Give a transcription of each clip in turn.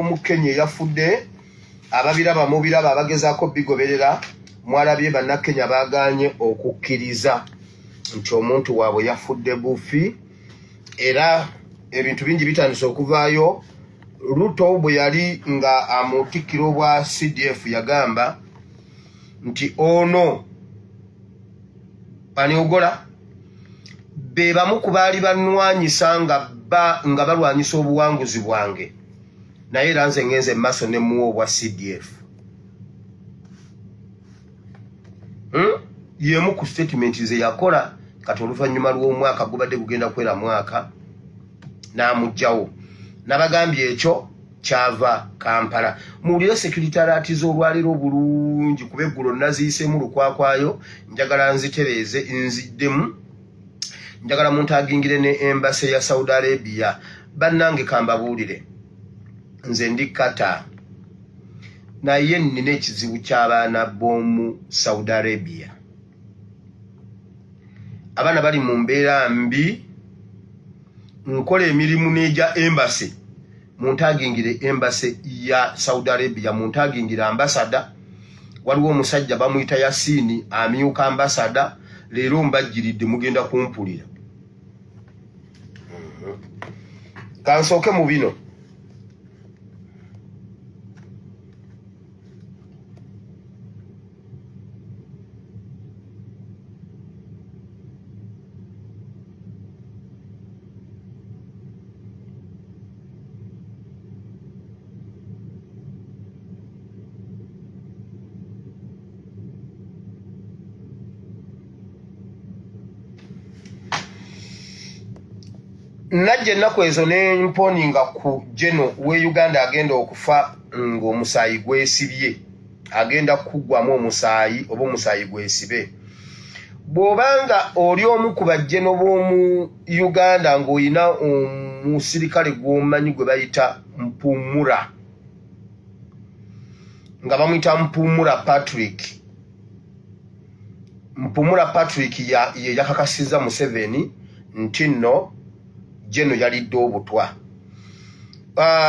mu Kenya yafudde ababiraba mu biraba abagezaako bigoberera mwalabye bannakenya baganye okukkiriza nti omuntu waabwe yafudde bufi era ebintu bingi bitandise okuvaayo. Ruto bwe yali nga amutikkiro bwa CDF yagamba nti ono baniogola be bamu ku baali bannwanyisa nga balwanyisa obuwanguzi bwange naye era nze ngenze maaso ne muwa obwa CDF. Yemu ku statement ze yakola kati oluvannyuma lw'omwaka gubadde gugenda kwera mwaka n'amugjawo n'abagambye ekyo kyava Kampala. Muwulire security alert z'olwaliro bulungi kuba eggulo naziyiseemu lukwakwayo njagala nzitereeze nziddemu njagala muntu agingire ne embassy ya Saudi Arabia. Bannange kambabuulire nze ndi kata naye nnina ekizibu ky'abaana b'omu Saudi Arabia. Abaana bali mu mbeera mbi nkola emirimu n'eja embassy muntu agingire embassy ya Saudi Arabia muntu agingire ambasada. Waliwo omusajja bamuyita Yasini amyuka ambasada leero mbajjiridde mugenda kumpulira. Kansooke mu bino najje ennaku ezo nemponinga ku Geno we Uganda agenda okufa ng'omusaayi gwesibye agenda kuggwamu omusaayi oba omusaayi gwesibe. Bw'obanga oli omu ku bajjeno b'omu Uganda ng'olina omusirikale gw'omanyi gwe bayita Mpumura nga bamuyita Mpumura Patrick. Mpumura Patrick ye yakakasiza Museveni nti nno Geno yalidde obutwa.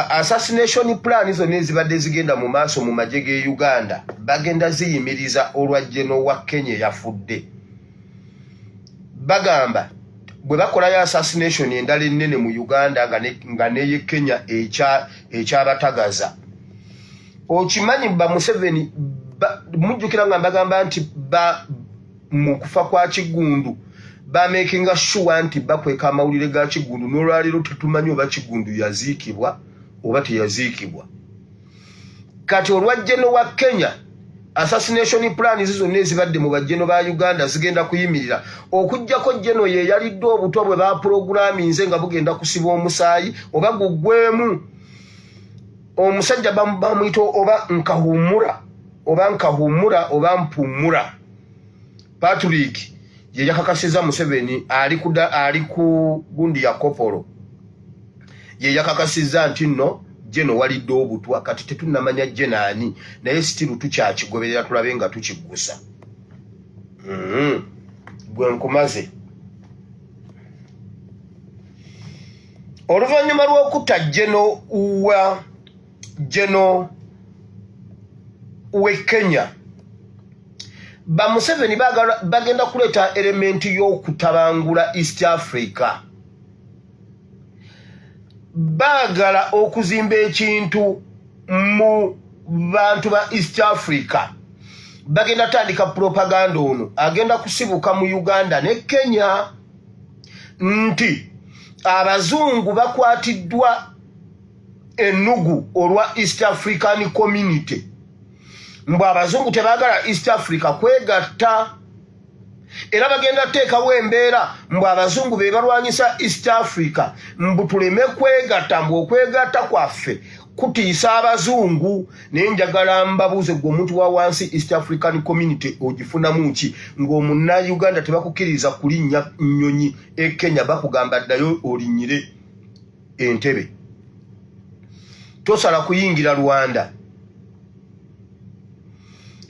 Assassination plan zonna ezibadde zigenda mu maaso mu magye g'e Uganda bagenda ziyimiriza olwa Geno wa Kenya yafudde. Bagamba bwe bakolayo assassination endala ennene mu Uganda nga neye Kenya ekyabatagaza. Okimanyi ba Museveni mujjukira nga mbagamba nti mu kufa kwa Kigundu makinga sure nti bakweka amawulire ga Kigundu n'olwaliro tetumanyi oba Kigundu yaziikibwa oba teyaziikibwa. Kati olwa Geno wa Kenya assassination plan zonna ezibadde mu bajjeno ba Uganda zigenda kuyimirira okujjako Geno ye yalidde obutwa bwe baprogramize nga bugenda kusiba omusaayi oba guggwemu. Omusajja bamuyita oba Nkahumura oba Mpumura Patrick ye yakakasiza Museveni ali ku gundi ya Kopolo ye yakakasiza nti nno Geno walidde obutwa kati tetunnamanya Geno ani naye sitiru tukyakigoberera tulabe nga tukiggusa. Gwe nkumaze. Oluvannyuma lw'okutta Geno we Kenya ba Museveni bagenda kuleeta elementi y'okutabangula East Africa. Bagala okuzimba ekintu mu bantu ba East Africa. Bagenda tandika propaganda ono agenda kusibuka mu Uganda ne Kenya nti abazungu bakwatiddwa ennugu olwa East African Community. Mbu abazungu tebagala East Africa kwegatta era bagenda teekawo embeera mbu abazungu be balwanyisa East Africa mbu tuleme kwegatta mbu okwegatta kwaffe kutiisa abazungu. Naye njagala mbabuuze gwe omuntu wa wansi East African Community ogifunamu ki ng'omunna Uganda tebakukkiriza kulinnya nnyonyi e Kenya bakugamba ddayo olinnyire entebe tosala kuyingira Rwanda.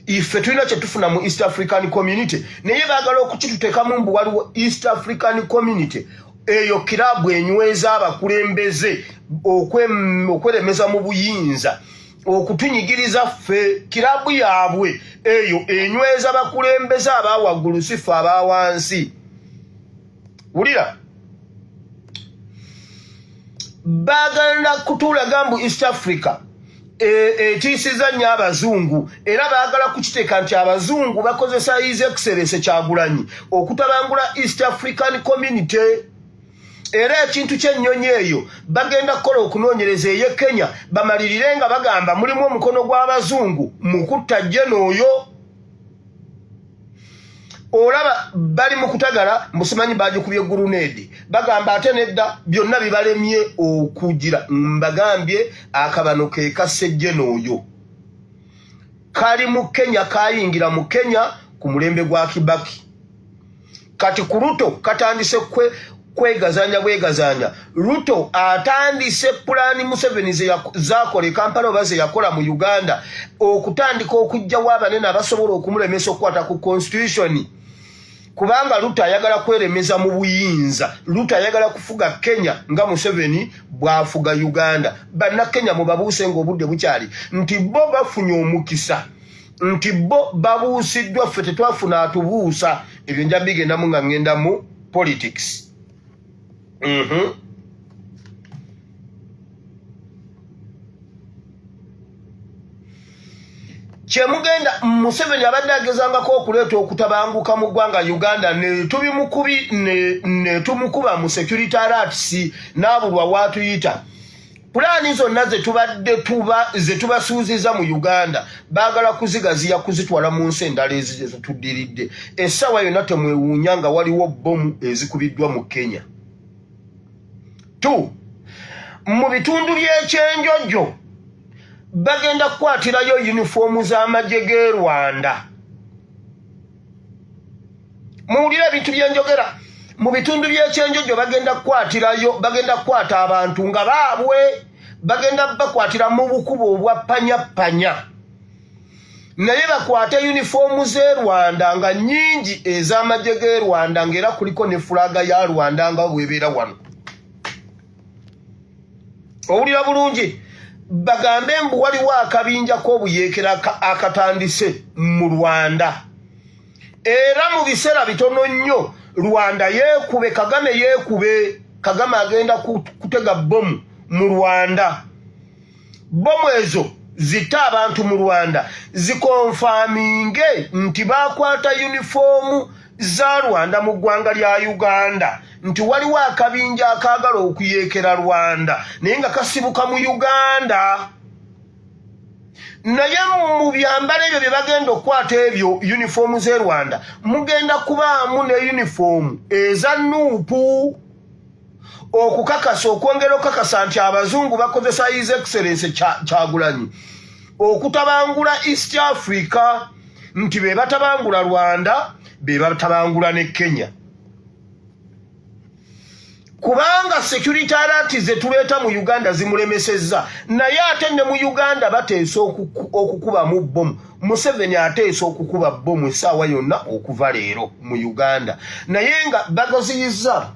Ife tulina kye tufuna mu East African Community naye baagala okukituteekamu mbu waliwo East African Community eyo kirabu enyweza abakulembeze okweremeza mu buyinza okutunyigiriza ffe kirabu yaabwe eyo enyweza bakulembeza abawaggulu sifa abawansi. Wulira bagenda kutuula gambu East Africa etiisiza nnyo abazungu era baagala kukiteeka nti abazungu bakozesa His Excellency Kyagulanyi okutabangula East African Community. Era ekintu ky'ennyonyi eyo bagenda kukola okunoonyereza ey'e Kenya bamalirire nga bagamba mulimu omukono gw'abazungu mu kutta Jeno oyo. Olaba bali mu kutagala musimanyi bagikubye gurunedi bagamba ate nedda byonna bibalemye okugira mbagambye akabano ke kasse Jeno oyo kali mu Kenya kayingira mu Kenya ku mulembe gwa Kibaki. Kati ku Ruto katandise kwegazanya bwegazanya. Ruto atandise pulani Museveni zakola Kampala oba ze yakola mu Uganda okutandika okujja w'abanene abasobola okumulemesa okukwata ku constitution. Kubanga Ruto ayagala kweremeza mu buyinza. Ruto ayagala kufuga Kenya nga Museveni bwafuga Uganda. Banna Kenya mubabuuse ng'obudde bukyali nti bo bafunye omukisa nti bo babuusiddwa ffe tetwafuna atubuusa. Ebyo nja bigendamu nga ngenda mu politics. Kyemugenda Museveni abadde agezangako okuleeta okutabanguka mu ggwanga Uganda ne tumukuba mu security alerts n'abulwa waatuyita. Pulaani zonna ze tubasuuziza mu Uganda baagala kuzigaziya kuzitwala mu nsi endala ezituddiridde. Essaawa yonna temwewuunya nga waliwo bbomu ezikubiddwa mu Kenya. Mu bitundu by'ekyenjojjo bagenda kukwatirayo uniformu z'amagye g'e Rwanda. Muwulire ebintu byenjogera. Mu bitundu by'ekyenjojjo bagenda kukwata abantu nga baabwe bagenda bakwatira mu bukubo obwa panya. Naye bakwate uniformu z'e Rwanda nga nnyingi ez'amagye g'e Rwanda ng'era kuliko ne fulaga ya Rwanda nga bwebeera wano. Owulira bulungi bagambe mbu waliwo akabinja k'obuyeekera akatandise mu Rwanda. Era mu biseera bitono nnyo Rwanda yeekube, Kagame yeekube. Kagame agenda kutega bbomu mu Rwanda. Bbomu ezo zita abantu mu Rwanda zikonfaminge nti bakwata uniformu za Rwanda mu ggwanga lya Uganda nti waliwo akabinja akaagala okuyeekera Rwanda naye nga kasibuka mu Uganda. Naye mu byambalo ebyo bye bagenda okukwata ebyo uniformu z'e Rwanda mugenda kubaamu ne uniformu eza nuupu okukakasa okwongera okukakasa nti abazungu bakozesa His Excellency Kyagulanyi okutabangula East Africa nti be batabangula Rwanda be batabangula ne Kenya. Kubanga security alert ze tuleeta mu Uganda zimulemesezza naye ate ne mu Uganda bateesa okukuba mu bbomu. Museveni ateesa okukuba bbomu essaawa yonna okuva leero mu Uganda naye nga bagaziyizza.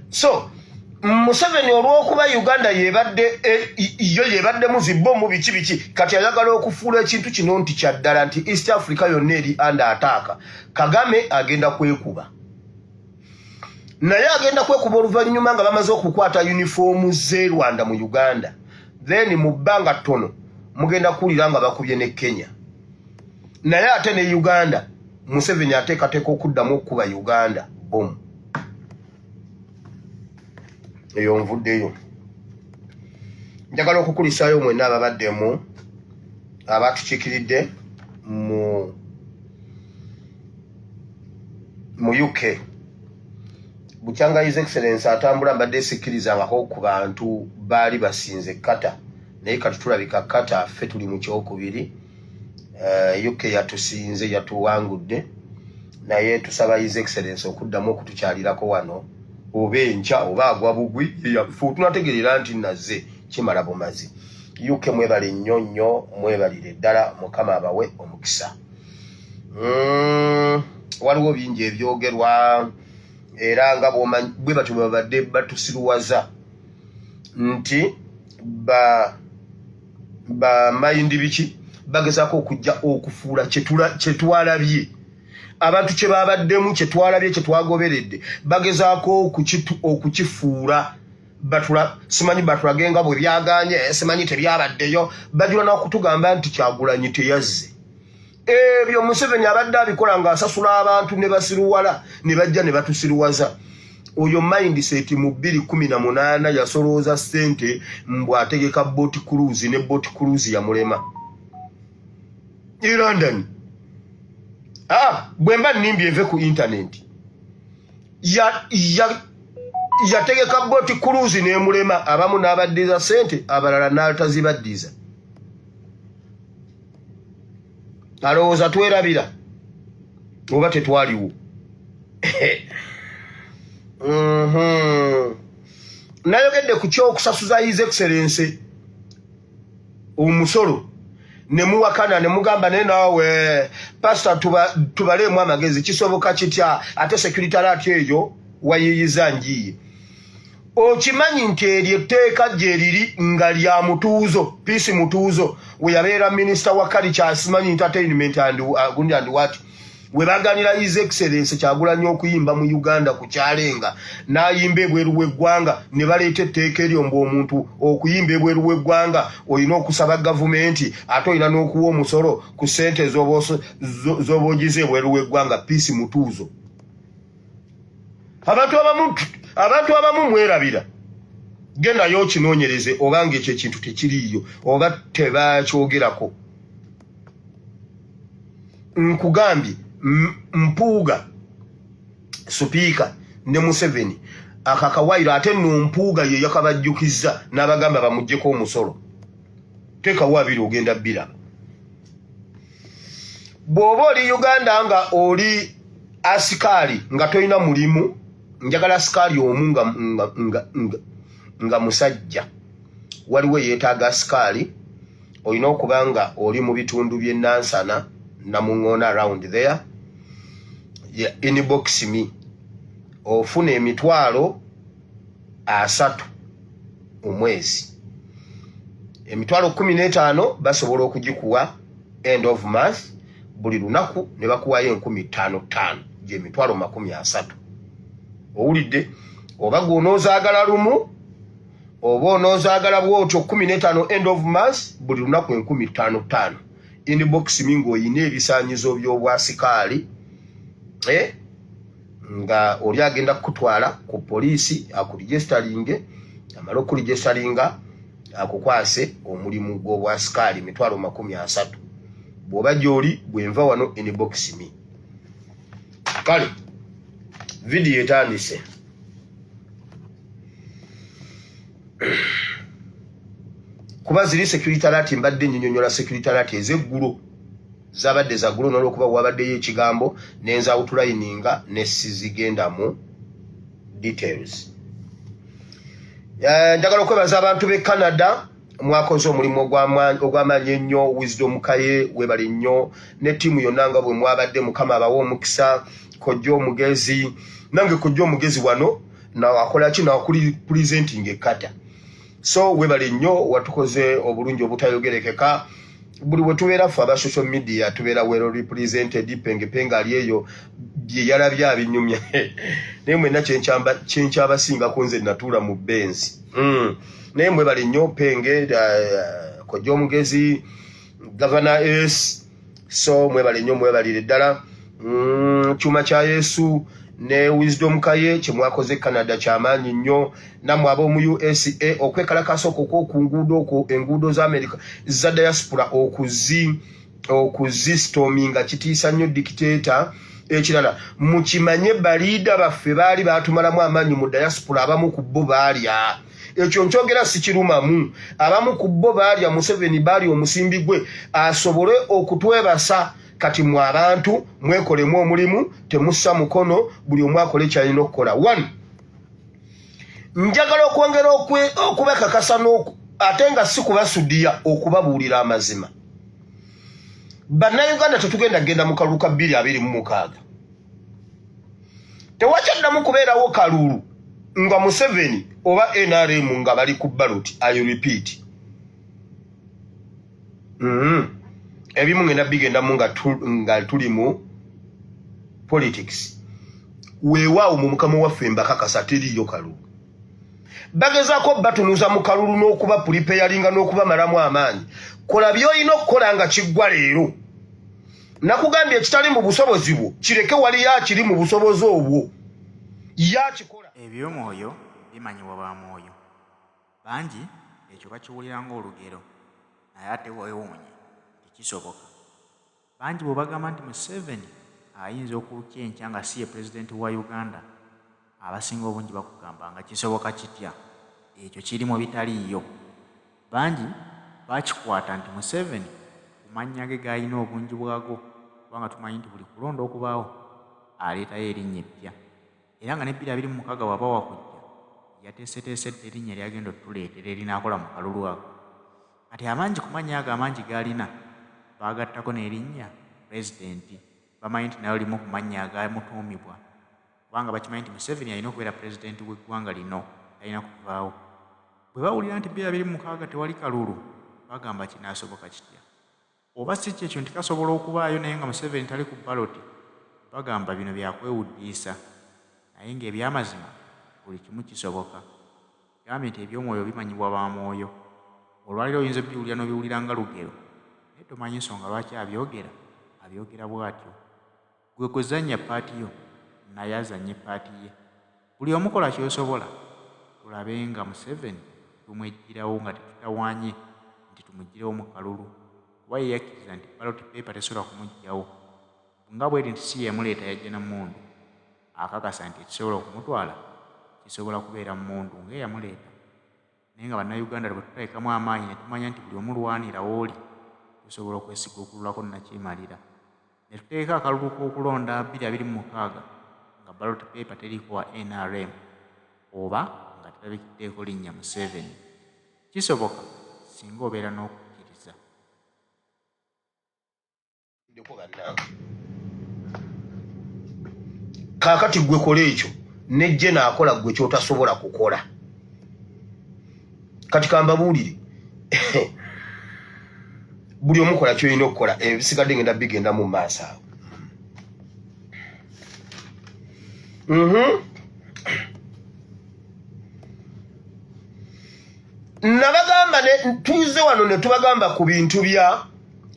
So Museveni olw'okuba Uganda yebadde muzibbomu biki kati ayagala okufuula ekintu kino nti kyaddala nti East Africa yonna eri under attack. Kagame agenda kwekuba naye agenda kwekuba oluvannyuma nga bamaze okukwata uniformu z'e Rwanda mu Uganda. Then mu bbanga ttono mugenda kuwulira nga bakubye ne Kenya naye ate ne Uganda Museveni ateekateeka okuddamu okukuba Uganda bomu. Eyo nvuddeyo. Njagala okukulisaayo mwenna ababaddemu abatukiikiridde mu UK. Bukyanga His Excellency atambula mbadde sikkirizangako ku bantu baali basinze kata naye kati tulabika kata ffe tuli mu kyokubiri UK yatusinze yatuwangudde naye tusaba His Excellency okuddamu okutukyalirako wano oba enkya oba agwa bugwi yafu tunategerera nti nazze kimala bumazi. UK mwebale nnyo mwebalire ddala Mukama abawe omukisa. Waliwo bingi ebyogerwa era nga bwe batyo babadde batusiruwaza nti ba mayindi biki bagezaako okujja okufuula kyetwalabye abantu kye babaddemu kyetwalabye kyetwagoberedde bagezaako okukifuula simanyi batulagenga bwe byaganye simanyi tebyabaddeyo bajula n'okutugamba nti Kyagulanyi teyazze. Ebyo Museveni abadde abikola ng'asasula abantu ne basiruwala ne bajja ne batusiruwaza. Oyo mindset mu 2018 yasolooza ssente mbw ategeka boat cruise ne boat cruise ya mulema i London. Bwemba nimbi eve ku internet yategeka boat cruise ne mulema abamu n'abaddiza ssente abalala n'atazibaddiza. Alowooza twerabira oba tetwaliwo. Nayogedde ku kyokusasuza His Excellency omusolo ne muwakana ne mugamba naye naawe pastor tubaleemu amagezi kisoboka kitya ate secretariat eyo wayiyiza njiye. Okimanyi nti eryo etteeka gye liri nga lya mutuuzo Peace Mutuuzo we yabeera Minister wa Culture simanyi entertainment and what we baganira His Excellency Kyagulanyi okuyimba mu Uganda ku kyalenga n'ayimba ebweru w'eggwanga ne baleeta etteeka eryo mbu omuntu okuyimba ebweru w'eggwanga olina okusaba gavumenti ate olina n'okuwa omusolo ku ssente z'oboogize ebweru w'eggwanga Peace Mutuuzo. Abantu abamu mwerabira gendayo okinoonyereze obanga ekyo ekintu tekiriiyo oba tebakyogerako. Nkugambye Mpuuga Supiika ne Museveni akakawairo ate no Mpuuga ye yakabajjukizza n'abagamba bamuggyeko omusolo. Tekawo abiri ogenda bbira. Bw'oba oli Uganda nga oli asikaali nga toyina mulimu njagala asikaali omu nga musajja waliwo yeetaaga asikaali olina okuba nga oli mu bitundu by'e Nansana Namuŋŋoona around there inbox me ofuna $30,000 omwezi. 15,000 basobola okugikuwa end of month buli lunaku ne bakuwayo 15,000 gye 30,000. Owulidde oba gw'onoozaagala lumu oba onoozaagala bwotyo 15 end of month buli lunaku 15,000. Inbox me ng'oyina ebisaanyizo by'obwasikaali nga oli agenda kukutwala ku poliisi akuregisteringe amala okuregisteringa akukwase omulimu gw'obwasikaali 30,000. Bw'oba gy'oli bwenva wano inbox me. Kale video etandise. Kuba ziri secretariat mbadde nnyonnyola secretariat ez'eggulo zabadde za ggulo n'olwokuba wabaddeyo ekigambo nenza outlininga ne sizigenda mu details. Njagala okwebaza abantu b'e Canada mwakoze omulimu ogw'amaanyi ennyo. Wisdom Kaye webale nnyo ne ttiimu yonna nga bwe mwabadde Mukama abawe omukisa. Kojja omugezi nange kojja omugezi wano nawakola ki nawakuli presenting ekata. So webale nnyo watukoze obulungi obutayogerekeka. Buli we tubeera ffe aba social media tubeera well represented. Pengepenga ali eyo bye yalabye abinyumya naye mwenna kyenkyabasinga nze natuula mu benzi. Naye mwebale nnyo Penge kojja omugezi Governor S. So mwebale nnyo mwebalire ddala. Chuma cha Yesu ne Wisdom Kaye kyemwakoze Canada kyamaanyi nnyo. Namwe ab'omu USA okwekalakasa okwo ku nguudo enguudo za America za diaspora okuzistorminga kitiisa nnyo dictator. Ekirala mukimanye baliida baffe baali batumalamu amaanyi mu diaspora abamu ku bo baalya ekyo nkyogera sikirumamu abamu ku bo baalya Museveni baali omusimbi gwe asobole okutwebasa kati mu abantu mwekolemu omulimu temussa mukono buli omu akole kyalina okukola. 1 njagala okwongera okubakakasa ate nga si kubasudiya okubabuulira amazima. Bannayuganda tetugenda genda mu kalulu ka 2026 tewakyaddamu kubeerawo kalulu nga Museveni oba NRM nga bali ku ballot. I repeat, ebimu ngenda bigendamu nga tuli mu politics. Weewaawo mu mukama waffe mbakakasa teriyo kalulu. Bagezaako batunuza mu kalulu n'okuba preparinga n'okuba malamu amaanyi. Kola by'olina okukola nga kiggwa leero. Nakugambye ekitali mu busobozi bwo kireke wali yakiri mu busobozi obwo yakikola. Eby'omwoyo bimanyibwa ba mwoyo. Bangi ekyo bakiwulira ng'olugero naye ate weewuunye tekisoboka. Bangi bwe bagamba nti Museveni ayinza okulukya enkya nga si ye pulezidenti wa Uganda, abasinga obungi bakugamba nga kisoboka kitya. Ekyo kirimu bitaliiyo. Bangi bakikwata nti Museveni ku mannya ge g'alina obungi bwago, kubanga tumanyi nti buli kulonda okubaawo aleetayo erinnya eppya, era nga ne 2026 waba wakujja yateeseteesedde erinnya lyagenda otuleetera erinaakola mu kalulu ako. Kati amangi ku mannya ago amangi g'alina baagattako n'erinnya pulezidenti. Bamanyi nti nayo limu ku mannya agamutuumibwa, kubanga bakimanyi nti Museveni alina okubeera pulezidenti w'eggwanga lino, alina kuvaawo. Bwe bawulira nti 2026 tewali kalulu bagamba kinaasoboka kitya. Oba si kyekyo nti kasobola okubaayo naye nga Museveni tali ku baloti, bagamba bino byakwewuddiisa. Naye ng'ebyamazima buli kimu kisoboka. Gambye nti eby'omwoyo bimanyibwa ba mwoyo. Olwaliro oyinza obiwulira n'obiwulira nga lugero, naye tomanyi nsonga lwaki abyogera bw'atyo. Gwe kuzannya paati yo naye azanye paati ye. Buli omukola ky'osobola tulabe nga Museveni tumwejjirawo nga tetutawaanye nti tumuggirewo mu kalulu, kuba ye yakkiriza nti ballot paper tesobola kumuggyawo. Nga bw'eri nti si yamuleeta yajja na mmundu, akakasa nti ekisobola okumutwala kisobola kubeera mmundu ng'eyamuleeta. Naye nga bannayuganda bwe tutalekamu amaanyi ne tumanya nti buli omulwanira w'oli tusobola okwesiga okululako nakyemalira, ne tuteeka akalulu k'okulonda 2026 nga ballot paper teriko wa NRM oba nga terabikiddeeko linnya Museveni. Kisoboka singa obeera n'okukkiriza. Kaakati gwe kola ekyo nejje naakola gwe kyotasobola kukola. Kati kambabuulire buli omukola kyolina okukola, ebisigadde ngenda bigenda mu maaso awo. Nabagamba tuyize wano ne tubagamba ku bintu bya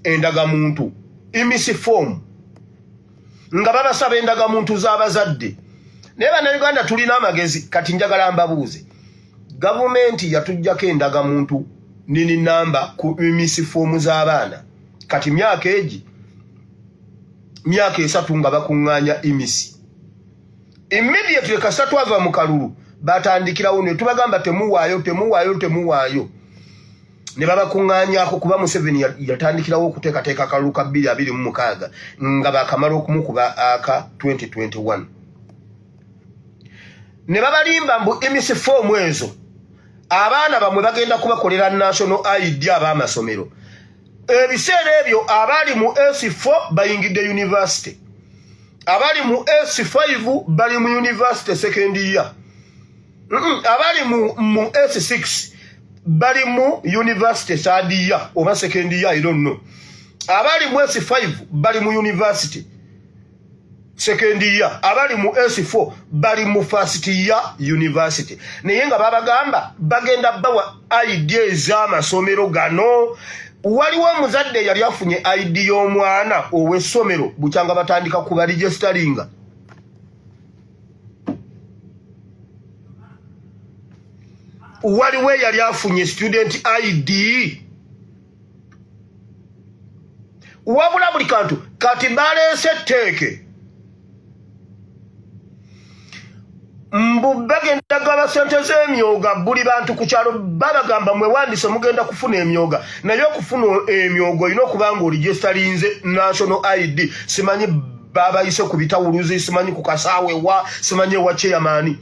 endagamuntu imisifomu nga babasaba endagamuntu z'abazadde. Naye bannayuganda tulina amagezi. Kati njagala mbabuuze, gavumenti yatuggyako endagamuntu nini namba ku imisifomu z'abaana. Kati myaka 3 nga bakuŋŋaanya imisi. Immediately kasita twava mu kalulu batandikirawo ne tubagamba temuwaayo. Ne babakuŋŋaanyako kuba Museveni yatandikirawo okuteekateeka akalulu ka 2026 nga bakamala okumukuba aka 2021. Ne babalimba mbu imisifomu ezo abaana bamwe bagenda kubakolera national ID ab'amasomero. Ebiseera ebyo abali mu S4 bayingidde university, abali mu S5 bali mu university second year, abali mu S6 bali mu university third year oba second year, I don't know. Abali mu S5 bali mu university second year, abali mu S4 bali mu first year university. Naye nga babagamba bagenda bawa ID ez'amasomero gano. Waliwo omuzadde yali afunye ID y'omwana ow'essomero bukyanga batandika kuba registeringa. Waliwo yali afunye student ID. Wabula buli kantu kati baleese tteeke. mbu bagenda gaba sente z'emyoga buli bantu ku kyalo babagamba mwewandise mugenda kufuna emyoga naye okufuna emyogo olina okuba nga oligestalinze national ID simanyi babayise ku bitawuluzi simanyi ku kasaawe wa simanyi ewa chairman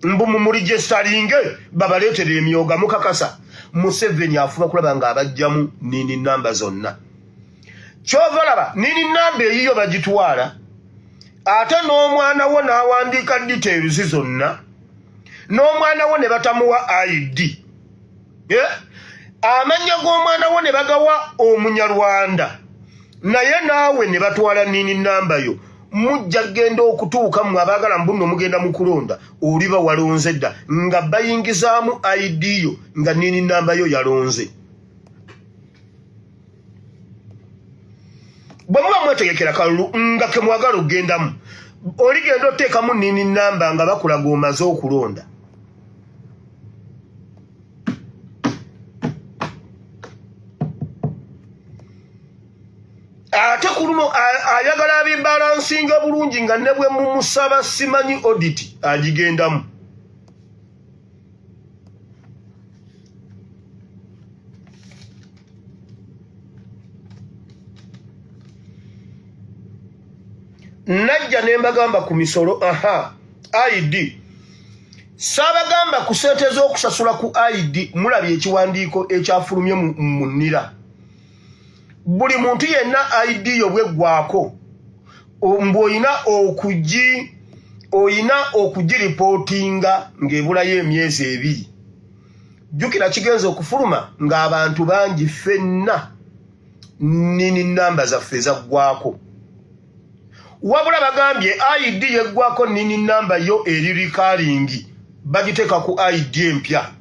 mbu muligestalinge babaleetere emyoga mukakasa Museveni afuba kulaba nga abajjamu nini namba zonna kyova laba nini namba eyiyo bagitwala ate n'omwana wo n'awandiika details zonna n'omwana wo ne batamuwa ID amanya g'omwana wo ne bagawa Omunyarwanda naye naawe ne batwala nini namba yo mujja genda okutuuka mu abaagala mbuno mugenda mu kulonda oliba walonze dda nga bayingizaamu ID yo nga nini namba yo yalonze bwe muba mwetegekera kalulu nga ke mwagala okugendamu oligenda oteekamu nini namba nga bakulaga omaze okulonda ate ku luno ayagala abibalansinga bulungi nga ne bwe mumusaba simanyi audit agigendamu najja ne mbagamba ku misolo ID saabagamba ku sente z'okusasula ku ID mulabye ekiwandiiko ekyafulumye mu nnira buli muntu yenna ID yobweggwako mbw'olina okugiripootinga ng'ebulayo emyezi 2 jjukira kigenza okufuluma ng'abantu bangi ffenna nini namba zaffe zaggwako wabula bagambye ID yeggwako nini namba yo eri rikalingi bagiteeka ku ID empya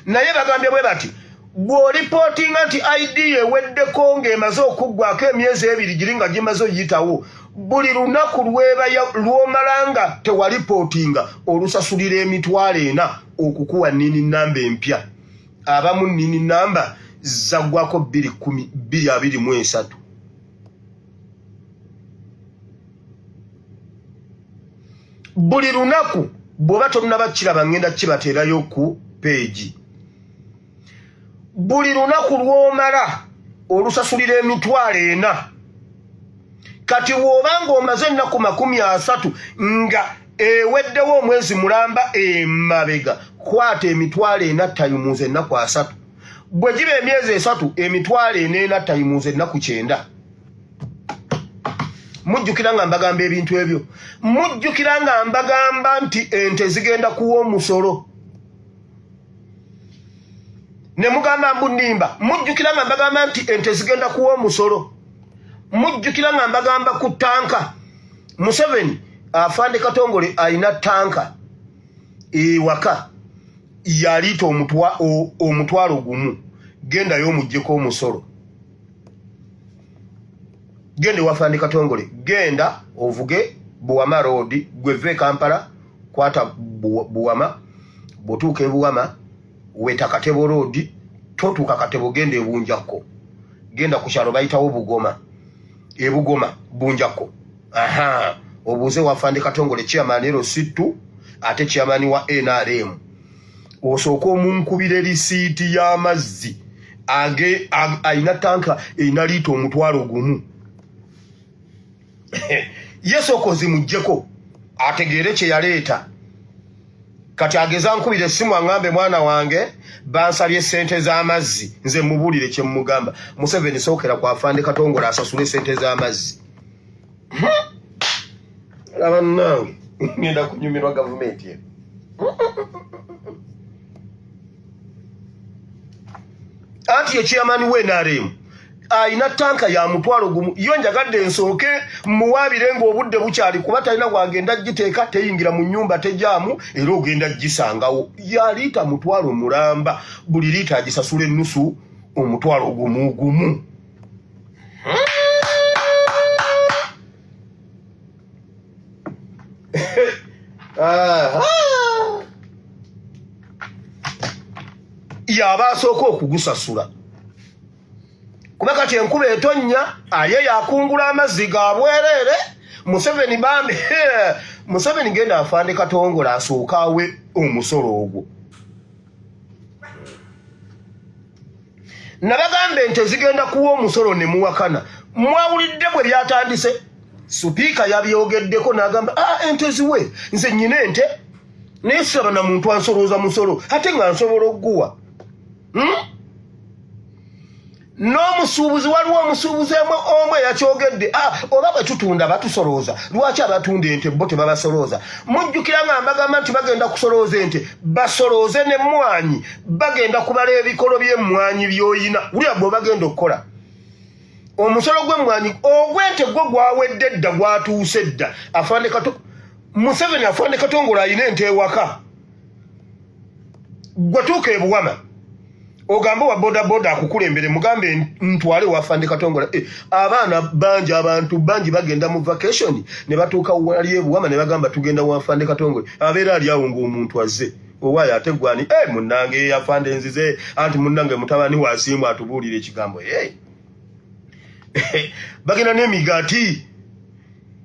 naye bagambye bwe bati bw'olipootinga nti ID eweddeko ng'emaze okuggwako emyezi 2 giri nga gimaze oyitawo buli lunaku lw'omala nga tewalipootinga olusasulira emitwalo 4 okukuwa nini namba empya abamu nini namba zaggwako 2023 buli lunaku bw'oba tonnaba kiraba ngenda kibateerayo ku peegi buli lunaku lw'omala olusasulira emitwalo 4 kati bw'obanga omaze ennaku 30 nga eweddewo omwezi mulamba emabega kwata emitwalo 4 tayimuuza ennaku 3 bwe giba emyezi 3 emitwalo 4 tayimuuza ennaku 9 mujjukira nga mbagamba ebintu ebyo mujjukira nga mbagamba nti ente zigenda kuwa omusolo ne mugamba mbundimba mujjukira nga mbagamba nti ente zigenda kuwa omusolo mujjukira nga mbagamba ku tanka Museveni afande Katongole ayina tanka ewaka yaliita omutwalo gumu genda y'omuggyeko omusolo gende wafande Katongole genda ovuge Buwama road gweve Kampala kwata Buwama botuuka Buwama weta Katebo road totuuka Katebo gende ebunjako genda ku kyalo bayitawo Bugoma bunjako obuuze wafande Katongole chairman ero situ ate chairman wa NRM osooka omunkubira lisiiti y'amazzi ayina tanka eyina liita omutwalo gumu yesooka ozimuggyeko ategeere kye yaleeta kati ageza nkubira essimu aŋŋambe mwana wange bansabye sente z'amazzi nze mubuulire kye mugamba Museveni sookera ku afande Katongole asasule sente z'amazzi abannange ngenda kunyumirwa gavumenti ye anti ye chairman w'NRM ayina tanka ya mutwalo gumu yo njagadde nsooke muwaabire ng'obudde bukyali kuba talina gwagenda giteeka teyingira mu nnyumba tejaamu era ogenda gisangawo ya liita mutwalo mulamba buli liita agisasula ennusu omutwalo gumu yaba asooka okugusasula kuba kati enkuba etonnya aye yakungula amazzi ga bwereere Museveni bambi Museveni genda afande Katongola asooka awe omusolo ogwo. Nabagambe ente zigenda kuwa omusolo ne muwakana. Mwawulidde bwe byatandise. Supiika yabyogeddeko n'agamba ente ziwe nze nnyina ente naye saba na muntu ansolooza musolo ate nga nsobola okuguwa. N'omusuubuzi waliwo omusuubuzi omu eyakyogedde oba bwe tutunda batusolooza lwaki abatunda ente bo tebabasolooza. Mujjukira nga mbagamba nti bagenda kusolooza ente basolooze n'emmwanyi bagenda kubala ebikolo by'emmwanyi by'oyina wulira bwe bagenda okukola. Omusolo gw'emmwanyi ogw'ente gwo gwawedde dda gwatuuse dda. Museveni afande Katongola ayina ente ewaka gwatuuka e Buwama ogambe wa bodaboda akukulembere mugambe ntwale wafande Katongola. Abaana bangi abantu bangi bagenda mu vacation ne batuuka wali e Buwama ne bagamba tugenda wafande Katongola abeera ali awo ng'omuntu azze owaayo ate gwani munnange yafande nzize anti munnange mutabani wasimbu atubuulira ekigambo bagenda n'emigaati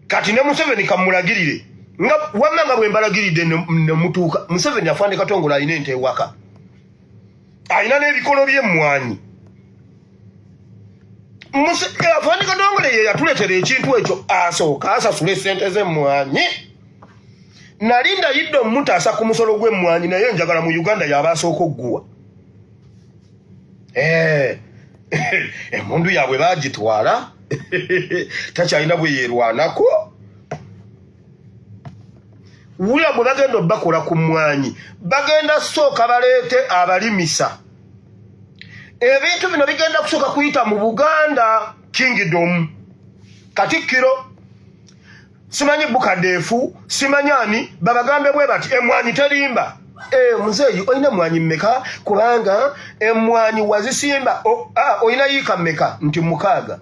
kati ne Museveni kamulagirire nga wamma nga bwe mbalagiridde ne mutuuka. Museveni afande Katongola alina ente ewaka alina n'ebikolo by'emmwanyi. Afande Katongola ye yatuleetera ekintu ekyo asooka asasula essente z'emmwanyi. Nali ndayidde omutaasa ku musolo gw'emmwanyi naye njagala mu Uganda yaba asooka okuguwa. Emundu yaabwe baagitwala takyalina bwe yeerwanako. Wulira bwe bagenda bakola ku mmwanyi bagenda sooka baleete abalimisa. Ebintu bino bigenda kusooka kuyita mu Buganda Kingdom. Katikkiro simanyi Bukadeefu simanyi ani babagambe bwe bati emmwanyi terimba. Muzeeyi olina emmwanyi mmeka kubanga emmwanyi wazisimba olina yiika mmeka nti 6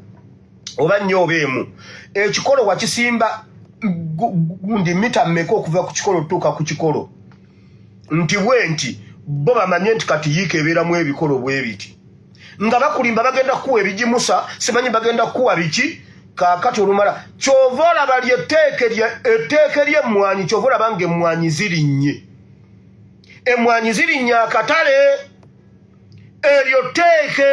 oba 4 oba 1. Ekikolo wakisimba gundi mita mmeka okuva ku kikolo tuuka ku kikolo nti bwe nti bo bamanye nti kati yiika ebeeramu ebikolo bwe biti nga bakulimba bagenda kuwa ebigimusa simanyi bagenda kuwa biki kaakati olumala kyova olaba etteeke ly'emmwanyi kyova olaba nga emmwanyi zirinnye. Emmwanyi zirinnye akatale eryo tteeke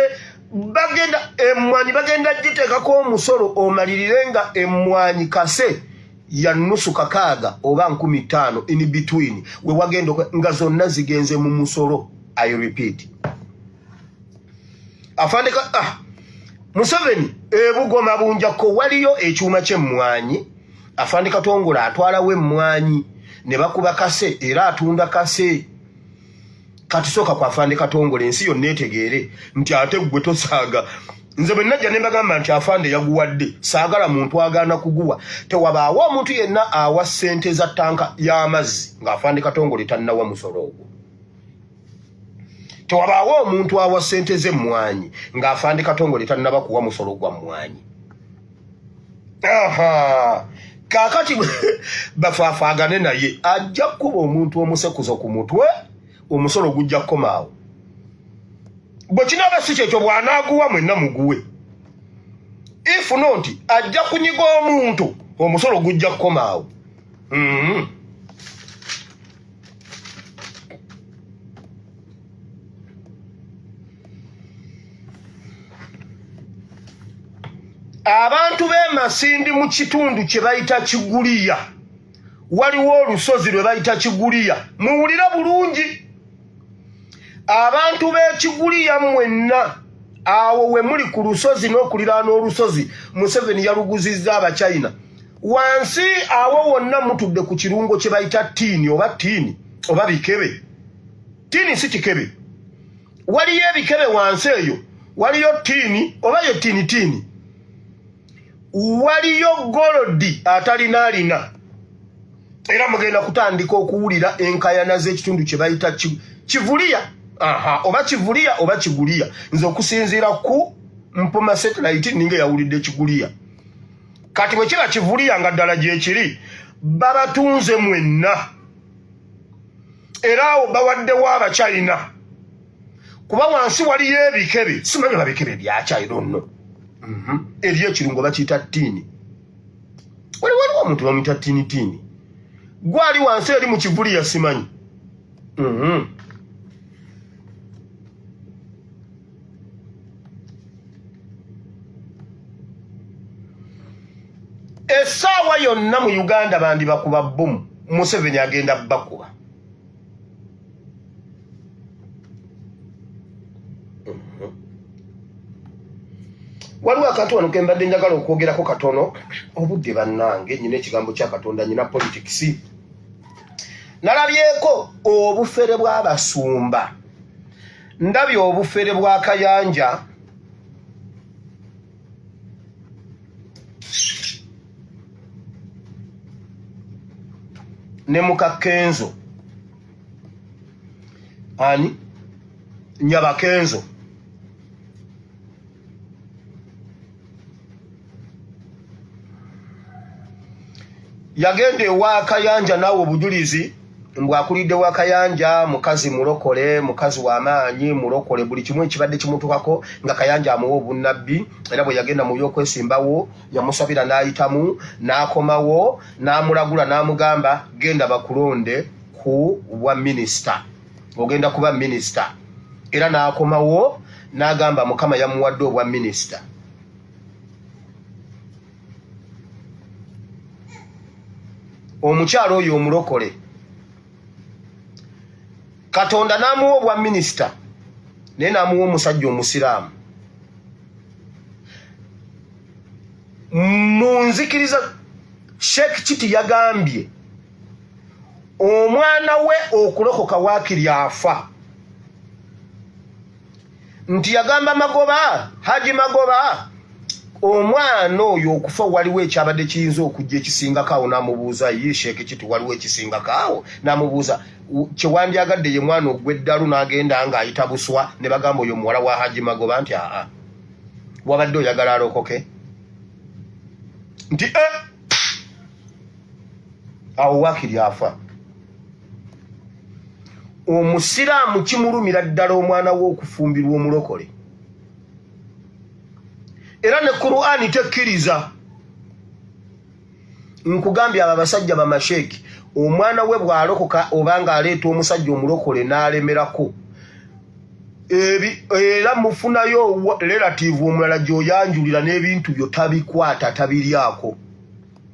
emmwanyi bagenda giteekako omusolo omalirire nga emmwanyi kase ya nusu 600 oba 15 in between we wagenda nga zonna zigenze mu musolo. I repeat. Afande Museveni Bugoma bunjako waliyo ekyuma ky'emmwanyi afande Katongola atwalawo emmwanyi ne bakuba kase era atunda kase. Kati soka kwa afande Katongola ensi yonna etegeere nti ate gwe tosaaga. Nze bwe najja ne mbagamba nti afande yaguwadde saagala muntu agaana kuguwa. Tewabaawo omuntu yenna awa ssente za tanka y'amazzi ng'afande Katongola tannawa musolo ogwo. Tewabaawo omuntu awa ssente z'emmwanyi ng'afande Katongola tannaba kuwa musolo gwa mmwanyi. Kaakati bafaafaagane naye ajja kuba omuntu omusekuzo ku mutwe omusolo gujja kukomaawo. Bwe kinaaba si kyekyo bw'anaaguwa mwenna muguwe. If not ajja kunyiga omuntu omusolo gujja kukomaawo. Abantu b'emasindi mu kitundu kye bayita Kiguliya waliwo olusozi lwe bayita Kiguliya muwulira bulungi. Abantu b'Ekiguliya mwenna awo we muli ku lusozi n'okuliraana olusozi Museveni yaluguzizza Abachina wansi awo wonna mutudde ku kirungo kye bayita Tiini oba bikebe. Tiini si kikebe, waliyo ebikebe wansi eyo, waliyo Tiini oba ye tiini waliyo Golodi atalinaalina. Era mugenda kutandika okuwulira enkayana z'ekitundu kye bayita Kivuliya. Oba Kivuliya oba Kiguliya. Nze okusinziira ku Mpuma satellite ninga yawulidde Kiguliya. Kati bwe kiba Kivuliya nga ddala gyekiri babatunze mwenna. Era awo bawaddewo Abachina. Kuba wansi waliyo ebikebe, simanyi babikebe bya China nno. Eriyo ekirungo bakiyita Tiini. Waliwo omuntu bamuyita Tiini. gwali wansi eri mu kivuli yasimanyi essaawa yonna mu Uganda bandi bakuba bomu Museveni agenda bakuba waliwo akantu wano ke mbadde njagala okwogerako katono obudde bannange nyina ekigambo kya Katonda nyina politics nalabyeko obufere bw'abasumba ndabye obufere bwa Kayanja ne Mukakenzo ani Nyabakenzo yagende wa Kayanja nawo obujulizi mbwakulidde wa Kayanja mukazi mulokole mukazi wa maanyi mulokole buli kimwe kibadde kimutukako nga Kayanja amuwa obunnabbi era bwe yagenda mu byokwesimbawo yamusabira n'ayitamu n'akomawo n'amulagula n'amugamba genda bakulonde ku bwa minisita ogenda kuba minisita era n'akomawo n'agamba Mukama yamuwadde obwa minisita omukyalo oyo omulokole Katonda n'amuwa obwa minisita naye n'amuwa omusajja omusiraamu munzikiriza Sheikh Kiti yagambye omwana we okulokoka waakiri afa nti yagamba Magoba Haji Magoba omwana oyo okufa waliwo ekyabadde kiyinza okujja ekisingakaawo n'amubuuza ye Sheikh Kiti waliwo ekisingakaawo n'amubuuza kyewandyagadde ye mwana ogw'eddalu n'agenda ng'ayita buswa ne bagamba oyo muwala wa Haji Magoba nti aa wabadde oyagala alokoke nti awo waakiri afa omusiraamu kimulumira ddala omwana we okufumbirwa omulokole era ne Qur'ani tekkiriza nkugambye abo abasajja bamasheeki omwana we bw'alokoka obanga aleeta omusajja omulokole n'alemerako era mufunayo relative omulala gy'oyanjulira n'ebintu byo tabikwata tabiryako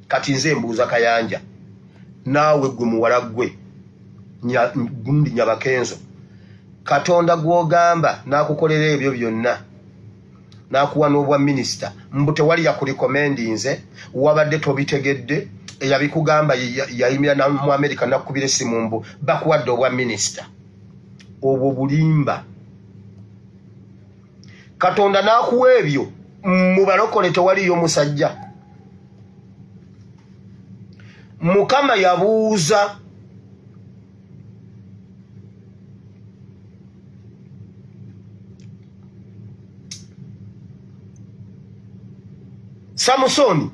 kati nze mbuuza Kayanja naawe gwe muwala gwe gundi Nyabakenzo Katonda gw'ogamba n'akukolera ebyo byonna n'akuwa n'obwa minisita mbu tewali yakulikomendinze wabadde tobitegedde eyabikugamba yayimira mu Amerika nakubira essimu mbu bakuwadde obwa minisita obwo bulimba Katonda n'akuwa ebyo mu balokole tewaliyo musajja Mukama yabuuza Samusoni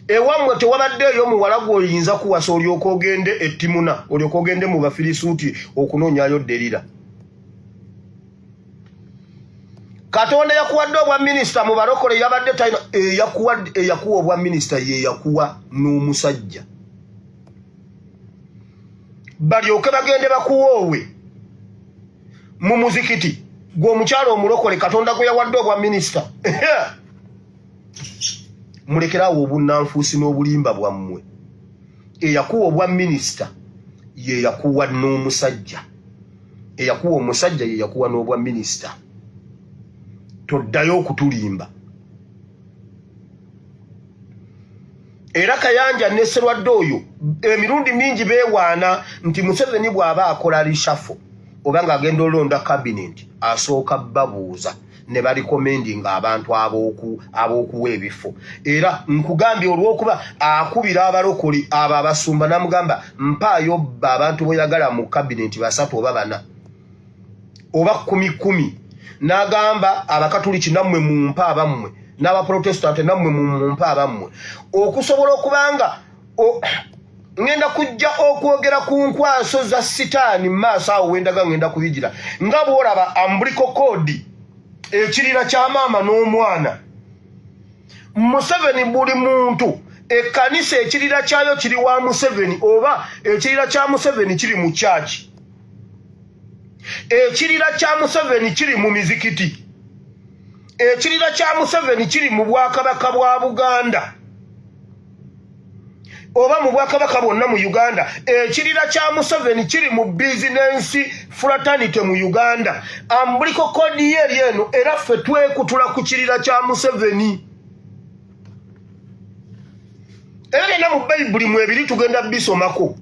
ewammwe tewabaddeeyo muwala gw'oyinza kuwasa olyoka ogende ettimuna olyoka ogende mu Bafirisuuti okunoonyayo Derira Katonda yakuwadde obwa minisita mu balokole yabadde talina eyakuwa obwa minisita ye yakuwa n'omusajja balyoke bagende bakuwoowe mu muzikiti gw'omukyalo omulokole Katonda gwe yawadde obwa minisita mulekerawo obunnanfuusi n'obulimba bwammwe eyakuwa obwa minisita ye yakuwa n'omusajja eyakuwa omusajja ye yakuwa n'obwa minisita toddayo okutulimba era Kayanja ne Sserwadde oyo emirundi mingi beewaana nti Museveni bw'aba akola rishafo oba ng'agenda olonda cabinet asooka babuuza ne balikomendinga abantu ab'okuwa ebifo era nkugambye olw'okuba akubira abalokoli abo abasumba n'amugamba mpaayo bba abantu boyagala mu cabinet 3 oba 4 oba 10 n'agamba abakatuliki nammwe mu mpa abammwe n'abaprotestant nammwe mu mpa abammwe okusobola okubanga ngenda kujja okwogera ku nkwaso za sitaani mu maaso awo wendaga ngenda kubigira nga bw'olaba ambuliko kodi ekirira kya maama n'omwana Museveni buli muntu ekkanisa ekirira kyayo kiri wa Museveni oba ekirira kya Museveni kiri mu church. Ekirira kya Museveni kiri mu mizikiti. Ekirira kya Museveni kiri mu bwakabaka bwa Buganda oba mu bwakabaka bwonna mu Uganda. Ekirira kya Museveni kiri mu business fraternity mu Uganda. Ambuliko kodi yeri eno era ffe twekutula ku kirira kya Museveni. Era mu Bayibuli mu ebiri tugenda bisomako.